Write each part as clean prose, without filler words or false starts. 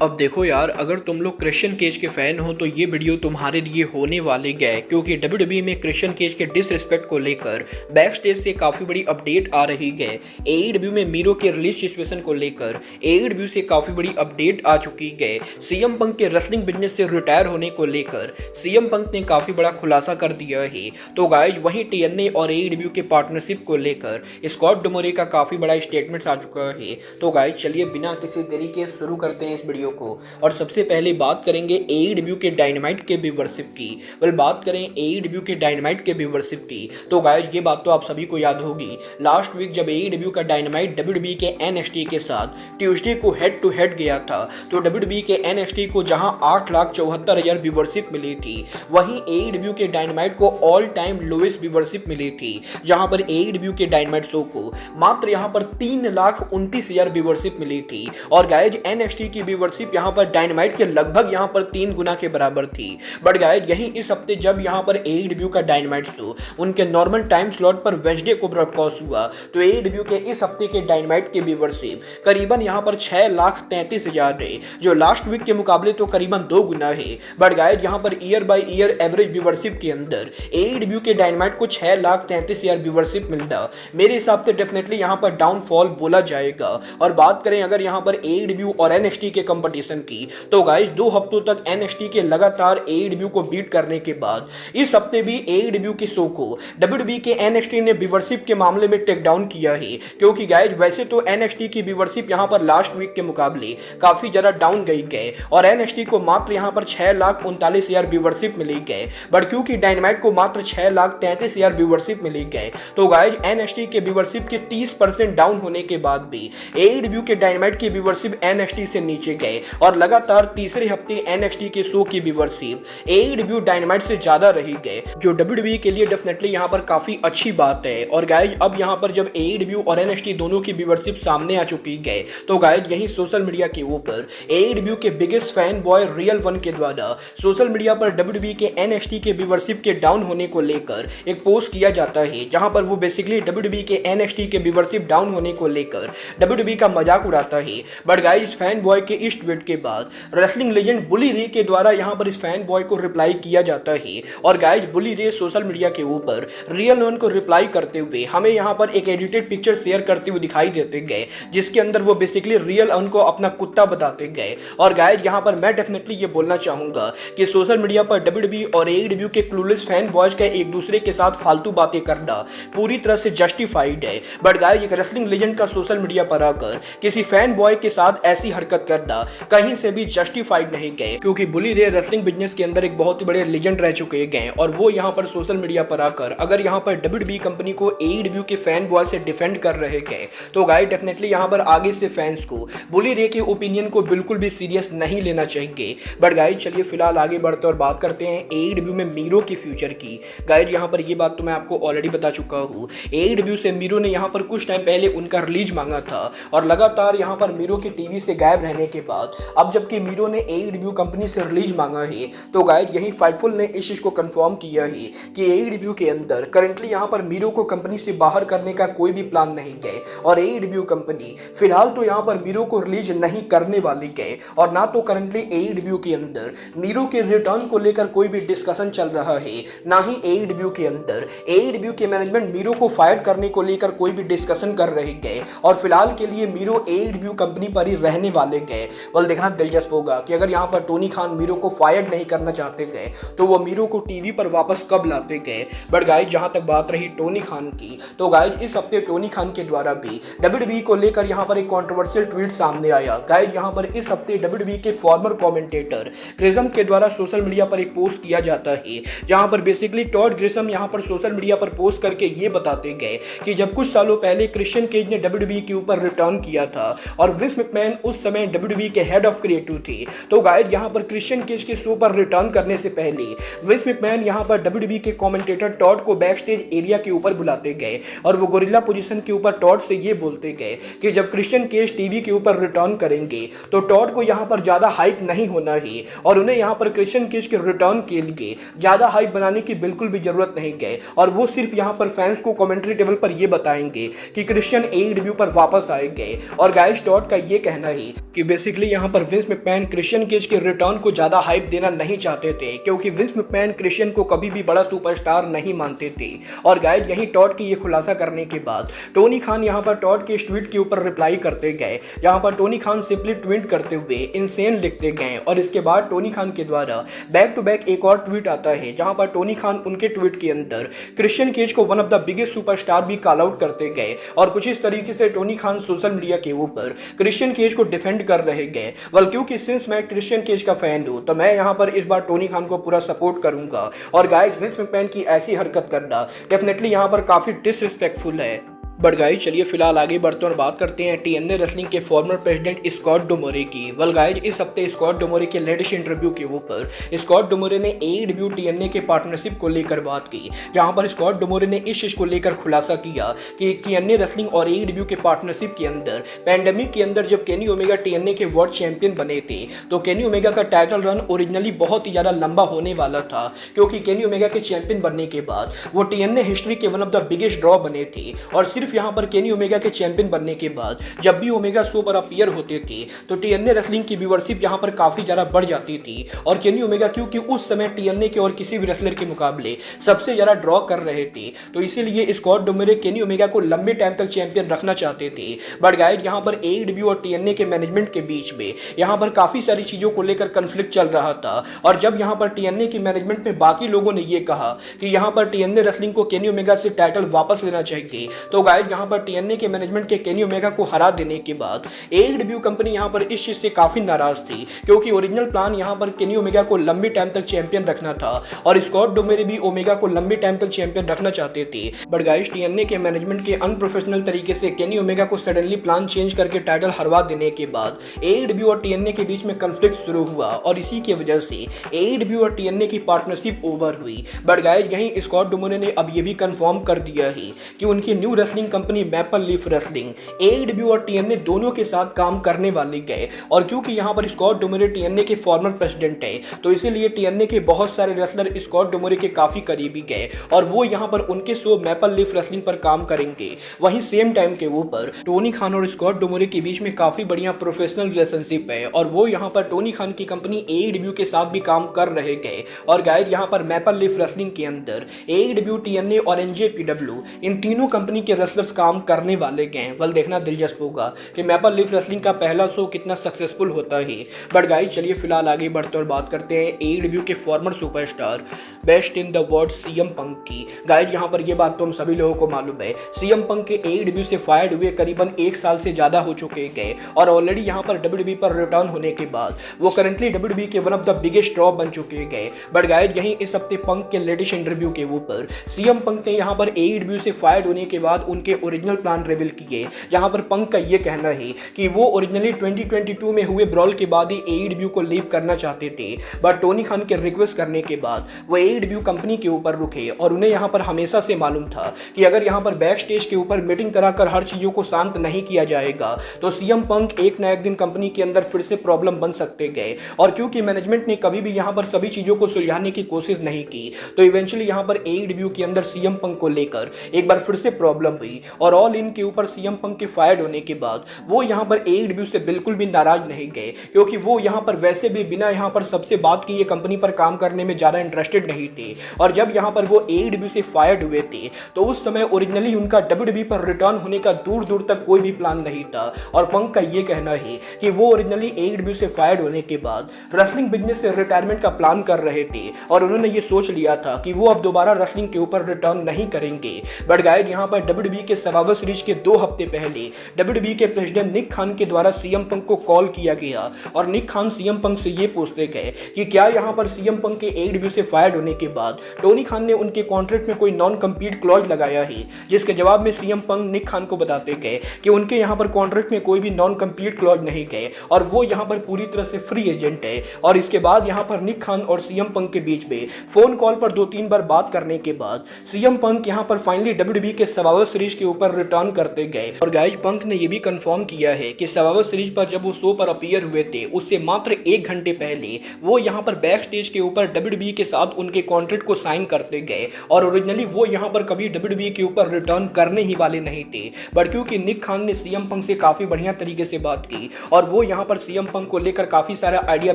अब देखो यार, अगर तुम लोग क्रिश्चियन केज के फैन हो तो ये वीडियो तुम्हारे लिए होने वाले गए, क्योंकि डब्ल्यूडब्ल्यूई में क्रिश्चियन केज के डिसरिस्पेक्ट को लेकर बैक स्टेज से काफी बड़ी अपडेट आ रही है। एईडब्ल्यू में मीरो के रिलीज सिचुएशन को लेकर एईडब्ल्यू से काफी बड़ी अपडेट आ चुकी है। सीएम पंक के रेसलिंग बिजनेस से रिटायर होने को लेकर सीएम पंक ने काफी बड़ा खुलासा कर दिया है। तो गाइज वहीं टीएनए और एईडब्ल्यू के पार्टनरशिप को लेकर स्कॉट डमोरे का काफी बड़ा स्टेटमेंट आ चुका है। तो गाइज चलिए बिना किसी देरी के शुरू करते हैं इस वीडियो को। और सबसे पहले बात करेंगे एईडब्ल्यू के डायनामाइट के व्यूअरशिप की। बात करें एईडब्ल्यू के डायनामाइट के व्यूअरशिप की तो गाइस ये बात तो आप सभी को याद होगी। लास्ट वीक जब एईडब्ल्यू का डायनामाइट डब्ल्यूडब्ल्यूई के एनएक्सटी के साथ ट्यूसडे को हेड टू हेड गया था, तो डब्ल्यूडब्ल्यूई के एनएक्सटी को जहां 8,74,000 व्यूअरशिप मिली थी, वहीं एईडब्ल्यू के डायनामाइट को ऑल टाइम लोएस्ट व्यूअरशिप मिली थी, जहां पर एईडब्ल्यू के डायनामाइट शो को मात्र यहां पर 3,29,000 व्यूअरशिप मिली थी। और गाइस एनएक्सटी की व्यूअरशिप यहां पर डायनामाइट के लगभग यहां पर 3 गुना के बराबर थी। बट गाइस यही इस हफ्ते जब यहां पर एईडब्ल्यू का डायनामाइट शो उनके नॉर्मल टाइम स्लॉट पर वेडनेसडे को ब्रॉडकास्ट हुआ, तो एईडब्ल्यू के इस हफ्ते के डायनामाइट के व्यूअरशिप करीबन यहां पर 6,33,000 है, जो लास्ट वीक के मुकाबले तो करीबन 2 गुना है। बट गाइस यहां per year by year average viewership के अंदर एईडब्ल्यू के डायनामाइट को 6,33,000 व्यूअरशिप मिलता मेरे हिसाब से डेफिनेटली यहां पर डाउनफॉल बोला जाएगा। और बात करें अगर यहां पर एईडब्ल्यू और एनएक्सटी के कंपटीशन की, तो गाइस 2 हफ्तों तक एनएक्सटी के लगातार एईडब्ल्यू को बीट करने के बाद इस हफ्ते भी एईडब्ल्यू के शो को डब्ल्यूडब्ल्यूई के एनएक्सटी ने व्यूअरशिप के मामले में टेक डाउन किया है। क्योंकि गाइस वैसे तो एनएक्सटी की व्यूअरशिप यहां पर लास्ट वीक के मुकाबले काफी ज्यादा डाउन गई है और एनएक्सटी को मात्र यहां पर 6,39,000 व्यूअरशिप मिली है। बट क्योंकि डायनामाइट को मात्र 6,33,000 व्यूअरशिप मिली है, तो गाइस एनएक्सटी के व्यूअरशिप के 30% डाउन होने के बाद भी एईडब्ल्यू के डायनामाइट की व्यूअरशिप एनएक्सटी से नीचे गए और लगातार तीसरे हफ्ते एनएक्सटी के शो की व्यूअरशिप एईडब्ल्यू डायनामाइट से ज्यादा रही गए, जो डब्ल्यूडब्ल्यूई के लिए डेफिनेटली यहां पर काफी अच्छी बात है। और गाइस अब यहां पर जब एईडब्ल्यू और एनएक्सटी दोनों की व्यूअरशिप सामने आ चुकी है, तो गाइस यही सोशल मीडिया के ऊपर एईडब्ल्यू के biggest fan boy real one के द्वारा सोशल मीडिया पर डब्ल्यूडब्ल्यूई के एनएक्सटी के व्यूअरशिप के डाउन होने को लेकर एक पोस्ट किया जाता है, जहां पर वो बेसिकली डब्ल्यूडब्ल्यूई के एनएक्सटी के व्यूअरशिप डाउन होने को लेकर डब्ल्यूडब्ल्यूई का मजाक उड़ाता है। बट गाइस फैन बॉय के इस ट्वीट के बाद रेसलिंग लेजेंड बुली रे के द्वारा यहां पर इस फैन बॉय को रिप्लाई किया जाता है। और गाइस बुली रे सोशल मीडिया के ऊपर रियल वन को रिप्लाई करते हुए हमें यहां पर एक एडिटेड पिक्चर शेयर करते हुए दिखाई देते गए, जिसके अंदर वो बेसिकली रियल वन को अपना कुत्ता बताते गए। और गाइस यहां पर मैं डेफिनेटली ये बोलना चाहूंगा कि सोशल मीडिया पर डब्ल्यूडब्ल्यूई और एईडब्ल्यू के क्लूलेस फैन बॉयज का एक दूसरे के साथ फालतू बातें करना पूरी तरह से जस्टिफाइड है। बट गाइस एक रेसलिंग लेजेंड का सोशल मीडिया पर आकर किसी फैन बॉय के साथ ऐसी हरकत करना कहीं से भी जस्टिफाइड नहीं गए, क्योंकि बुली रे रेसलिंग बिजनेस के अंदर एक बहुत ही बड़े लेजेंड रह चुके गए और वो यहां पर सोशल मीडिया पर आकर अगर यहां पर डब्ल्यूडब्ल्यूई कंपनी को एईडब्ल्यू के फैन बॉय से डिफेंड कर रहे गए, तो गाइस डेफिनेटली यहां पर आगे से फैंस को बुली रे के ओपिनियन को बिल्कुल भी सीरियस नहीं लेना चाहिए। बट गाइस चलिए फिलहाल आगे बढ़ते और बात करते हैं एईडब्ल्यू में मीरो की फ्यूचर की। गाइस यहां पर ये बात तो मैं आपको ऑलरेडी बता चुका हूं, एईडब्ल्यू से मीरो ने यहां पर कुछ टाइम पहले उनका रिलीज मांगा था और लगातार यहां पर मीरो के टीवी से गायब रहने के बाद अब जबकि मीरो ने एईडब्ल्यू कंपनी से रिलीज मांगा है, तो गाइस यही फाइटफुल ने इस चीज को कंफर्म किया है कि एईडब्ल्यू के अंदर करंटली यहां पर मीरो को कंपनी से बाहर करने का कोई भी प्लान नहीं है और एईडब्ल्यू कंपनी फिलहाल तो यहां पर मीरो को रिलीज नहीं करने वाली है। और ना तो करंटली एईडब्ल्यू के अंदर मीरो के रिटर्न को लेकर कोई भी डिस्कशन चल रहा है, ना ही एईडब्ल्यू के अंदर एईडब्ल्यू के मैनेजमेंट मीरो को फायर करने को लेकर कोई भी डिस्कशन कर रही है। और फिलहाल के लिए मीरो एईडब्ल्यू कंपनी पर ही रहने वाले गए। और देखना दिलचस्प होगा कि अगर यहां पर टोनी खान मीरो को फायर नहीं करना चाहते गए, तो वो मीरो को टीवी पर वापस कब लाते गए। बट गाइस जहां तक बात रही टोनी खान की, तो गाइस इस हफ्ते टोनी खान के द्वारा भी डब्ल्यूडब्ल्यूई को लेकर यहां पर एक कंट्रोवर्शियल ट्वीट सामने आया। गाइस यहां पर इस हफ्ते डब्ल्यूडब्ल्यूई के फॉर्मर कमेंटेटर ग्रेसम के द्वारा सोशल मीडिया पर एक पोस्ट किया जाता है, जहां पर बेसिकली टॉड ग्रेसम यहां पर सोशल मीडिया पर पोस्ट करके ये बताते गए कि जब कुछ सालों पहले क्रिश्चियन केज ने डब्ल्यूडब्ल्यूई के ऊपर रिटर्न किया था और विंस मैकमैन उस समय डब्ल्यूडब्ल्यूई के हेड ऑफ क्रिएटिव थे, तो गाइस यहां पर क्रिश्चियन केज के शो पर रिटर्न करने से पहले विंस मैकमैन यहां पर डब्ल्यूडब्ल्यूई के कमेंटेटर टॉड को बैक स्टेज एरिया के ऊपर बुलाते गए और वो गोरिल्ला पोजीशन के ऊपर टॉड से ये बोलते गए कि जब क्रिश्चियन केज टीवी के ऊपर रिटर्न करेंगे तो टॉड को यहां पर ज्यादा हाइप नहीं होना है और उन्हें यहां पर क्रिश्चियन केज के रिटर्न के लिए ज्यादा हाइप बनाने की बिल्कुल भी जरूरत नहीं है और वो सिर्फ यहां पर फैंस को कमेंट्री टेबल पर ये बताएंगे कि क्रिश्चियन एईडब्ल्यू पर वापस आएंगे। और गाइस टॉड का ये कहना है कि बेसिकली यहाँ पर विंस मैकमैन क्रिश्चियन केज के रिटर्न को ज्यादा हाइप देना नहीं चाहते थे, क्योंकि विंस मैकमैन क्रिश्चियन को कभी भी बड़ा सुपरस्टार नहीं मानते थे। और गाइस यही टॉड की ये खुलासा करने के बाद टोनी खान यहाँ पर टॉड के इस ट्वीट के ऊपर रिप्लाई करते गए, जहाँ पर टोनी खान सिंपली ट्वीट करते हुए इनसेन लिखते गए। और इसके बाद टोनी खान के द्वारा बैक टू बैक एक और ट्वीट आता है, जहाँ पर टोनी खान उनके ट्वीट के अंदर क्रिश्चियन केज को one of the biggest superstar भी कॉल आउट करते गए। और कुछ इस तरीके से टोनी खान सोशल मीडिया के ऊपर क्रिश्चियन केज को डिफेंड कर रहे गए। वेल क्योंकि सिंस मैं क्रिश्चियन केज का फैन हूं, तो मैं यहां पर इस बार टोनी खान को पूरा सपोर्ट करूंगा। और गाइस विंस मैकमैन की ऐसी हरकत करना डेफिनेटली यहां पर काफी डिसरिस्पेक्टफुल है। बट गाइज चलिए फिलहाल आगे बढ़ते और बात करते हैं टीएनए रेसलिंग के फॉर्मर प्रेसिडेंट स्कॉट डोमोरे की। वेल गाइज इस हफ्ते स्कॉट डोमोरे के लेटेस्ट इंटरव्यू के ऊपर स्कॉट डोमोरे ने एईडब्ल्यू टीएनए के पार्टनरशिप को लेकर बात की, जहां पर स्कॉट डोमोरे ने इस चीज को लेकर खुलासा किया कि टीएनए रेसलिंग और एईडब्ल्यू के पार्टनरशिप के अंदर पैंडेमिक के अंदर जब केनी ओमेगा टीएनए के वर्ल्ड चैंपियन बने थे, तो केनी ओमेगा का टाइटल रन ओरिजिनली बहुत ही ज्यादा लंबा होने वाला था, क्योंकि केनी ओमेगा के चैंपियन बनने के बाद वो टीएनए हिस्ट्री के one of the biggest draw बने थे। और सिर्फ यहाँ पर केनी ओमेगा के चैंपियन बनने के बाद जब भी ओमेगा शो पर अपीयर होते थे, तो टीएनए रेसलिंग की व्यूअरशिप यहाँ पर काफी ज्यादा बढ़ जाती थी। और केनी ओमेगा क्योंकि उस समय टीएनए के और किसी भी रेसलर के मुकाबले सबसे ज्यादा ड्रॉ कर रहे थे, तो इसीलिए स्कॉट डोमोरे केनी ओमेगा को लंबे टाइम तक चैंपियन रखना चाहते थे। बट गाइस यहाँ पर एईडब्ल्यू और टीएनए के मैनेजमेंट के बीच में यहाँ पर काफी सारी चीजों को लेकर कंफ्लिक्ट चल रहा था। और जब यहाँ पर टीएनए की मैनेजमेंट में बाकी लोगों ने ये कहा कि यहाँ पर टीएनए रेसलिंग को केनी ओमेगा से टाइटल वापस लेना चाहिए, तो गाइस यहाँ पर टीएनए के मैनेजमेंट के केनी ओमेगा को हरा देने के बाद एईडब्ल्यू कंपनी यहां पर इस चीज से काफी नाराज थी, क्योंकि ओरिजिनल प्लान यहां पर केनी ओमेगा को लंबे टाइम तक चैंपियन रखना था और स्कॉट डोमोरे भी ओमेगा को लंबे टाइम तक चैंपियन रखना चाहते थे। बट गाइस टीएनए के मैनेजमेंट के अनप्रोफेशनल तरीके से केनी ओमेगा को सडनली प्लान चेंज करके टाइटल हरवा देने के बाद एईडब्ल्यू और टीएनए के बीच में कंफ्लिक्ट शुरू हुआ और इसी की वजह से एईडब्ल्यू और टीएनए की पार्टनरशिप ओवर हुई। बट गाइस यहीं स्कॉट डोमोरे ने अब यह भी कंफर्म कर दिया है कि उनकी new wrestling company maple leaf wrestling AEW और टीएनए दोनों के साथ काम करने वाले गए। और क्योंकि यहाँ पर स्कॉट डोमोरे टीएनए के फॉर्मर प्रेसिडेंट है, तो इसीलिए टीएनए के बहुत सारे रेसलर स्कॉट डोमोरे के काफी करीबी गए और वो यहाँ पर उनके शो मैपल लीफ रेसलिंग पर काम करेंगे। वहीं सेम टाइम के ऊपर टोनी खान और स्कॉट डोमोरे के बीच में काफी बढ़िया प्रोफेशनल रिलेशनशिप है और वो यहाँ पर टोनी खान की कंपनी एईडब्ल्यू के साथ भी काम कर रहे गए। और गाइस यहाँ पर मैपल लीफ रेसलिंग के अंदर एईडब्ल्यू, टीएनए और एनजेपीडब्ल्यू इन तीनों कंपनी के रेसलर्स काम करने वाले गए। वेल देखना दिलचस्प होगा कि मैपल लीफ रेसलिंग का पहला शो कितना सक्सेसफुल होता है। बट गाइस चलिए फिलहाल आगे बढ़ते और बात करते हैं एईडब्ल्यू के farmer superstar best in the world CM Punk की। गाइस यहाँ पर ये बात तो हम सभी लोगों को मालूम है, सीएम पंक के एईडब्ल्यू से फायर्ड हुए करीबन 1 साल से ज्यादा हो चुके गए और ऑलरेडी यहाँ पर डब्ल्यूडब्ल्यूई पर रिटर्न होने के बाद वो करंटली डब्ल्यूडब्ल्यूई के one of the biggest draw बन चुके गए। बट गाइस यहीं इस हफ्ते पंक के लेटेस्ट इंटरव्यू के ऊपर सीएम पंक ने यहाँ पर एईडब्ल्यू से फायर्ड होने के बाद उनके ओरिजिनल प्लान रिवील किए, जहां पर पंक का ये कहना है कि वो ओरिजिनली 2022 में हुए ब्रॉल के बाद ही एईडब्ल्यू को लीव करना चाहते थे, बट टोनी खान के रिक्वेस्ट करने के बाद वो एईडब्ल्यू कंपनी के ऊपर रुके और उन्हें यहां पर हमेशा से मालूम था कि अगर यहां पर बैक स्टेज के ऊपर मीटिंग कराकर हर चीजों को शांत नहीं किया जाएगा, तो सीएम पंक एक न एक दिन कंपनी के अंदर फिर से प्रॉब्लम बन सकते गए। और क्योंकि मैनेजमेंट ने कभी भी यहां पर सभी चीजों को सुलझाने की कोशिश नहीं की, तो इवेंचुअली यहां पर एईडब्ल्यू के अंदर सीएम पंक को लेकर एक बार फिर से प्रॉब्लम हुई और ऑल इन के ऊपर सीएम पंक के फायर्ड होने के बाद वो यहाँ पर एईडब्ल्यू से बिल्कुल भी नाराज नहीं गए, क्योंकि वो यहाँ पर वैसे भी बिना यहाँ पर सबसे बात किए कंपनी पर काम करने में ज्यादा इंटरेस्टेड नहीं थे। और जब यहाँ पर वो एईडब्ल्यू से फायर्ड हुए थे, तो उस समय ओरिजिनली उनका डब्ल्यूडब्ल्यूई पर रिटर्न होने का दूर दूर तक कोई भी प्लान नहीं था। और पंक का ये कहना है कि वो ओरिजिनली एईडब्ल्यू से फायर्ड होने के बाद रेसलिंग बिजनेस से रिटायरमेंट का प्लान कर रहे थे और उन्होंने ये सोच लिया था कि वो अब दोबारा रेसलिंग के ऊपर रिटर्न नहीं करेंगे। बट गाइस यहाँ पर डब्ल्यूडब्ल्यूई के सर्वाइवर सीरीज के 2 हफ्ते पहले डब्ल्यूडब्ल्यूई के प्रेसिडेंट निक खान के द्वारा सीएम पंक को कॉल किया गया और निक खान सीएम पंक से ये पूछते गए कि क्या यहाँ पर सीएम पंक के एईडब्ल्यू से फायर्ड होने के बाद टोनी खान ने उनके कॉन्ट्रैक्ट में कोई नॉन कम्पीट क्लॉज लगाया है, जिसके जवाब में सीएम पंक निक खान को बताते गए कि उनके यहाँ पर कॉन्ट्रैक्ट में कोई भी नॉन कम्पीट क्लॉज नहीं गए और वो यहाँ पर पूरी तरह से फ्री एजेंट है। और इसके बाद यहाँ पर निक खान और सीएम पंक के बीच में फोन कॉल पर 2-3 बार बात करने के बाद सीएम पंक यहाँ पर फाइनली डब्ल्यूडब्ल्यूई के सर्वाइवर सीरीज स्टेज के ऊपर रिटर्न करते गए। और गाइज पंक ने ये भी कंफर्म किया है कि सर्वाइवर सीरीज पर जब वो शो पर अपीयर हुए थे उससे मात्र 1 घंटे पहले वो यहाँ पर बैक स्टेज के ऊपर WWE के साथ उनके कॉन्ट्रैक्ट को साइन करते गए। और ओरिजिनली वो यहाँ पर कभी WWE के ऊपर रिटर्न करने ही वाले नहीं थे, बट क्योंकि निक खान ने सीएम पंक से काफी बढ़िया तरीके से बात की और वो यहाँ पर सीएम पंक को लेकर काफी सारा आइडिया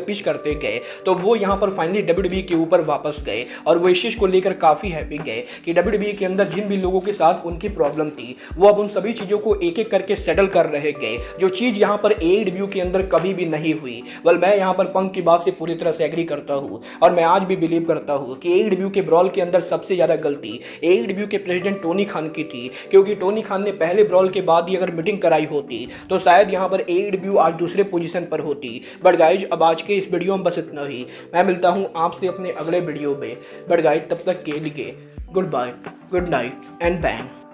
पिच करते गए, तो वो यहाँ पर फाइनली WWE के ऊपर वापस गए। और वो इस चीज को लेकर काफी हैप्पी गए कि WWE के अंदर जिन भी लोगों के साथ उनकी प्रॉब्लम थी वो अब उन सभी चीजों को एक एक करके सेटल कर रहे गए, जो चीज यहाँ पर AEW के अंदर कभी भी नहीं हुई। वेल मैं यहाँ पर पंक की बात से पूरी तरह से एग्री करता हूँ और मैं आज भी बिलीव करता हूँ कि AEW के ब्रॉल के अंदर सबसे ज्यादा गलती AEW के प्रेसिडेंट टोनी खान की थी, क्योंकि टोनी खान ने पहले ब्रॉल के बाद ही अगर मीटिंग कराई होती तो शायद यहाँ पर AEW आज दूसरे पोजीशन पर होती। बट गाइज अब आज के इस वीडियो में बस इतना ही। मैं मिलता हूँ आपसे अपने अगले वीडियो में। बट गाइज तब तक के लिए goodbye, good night and bang.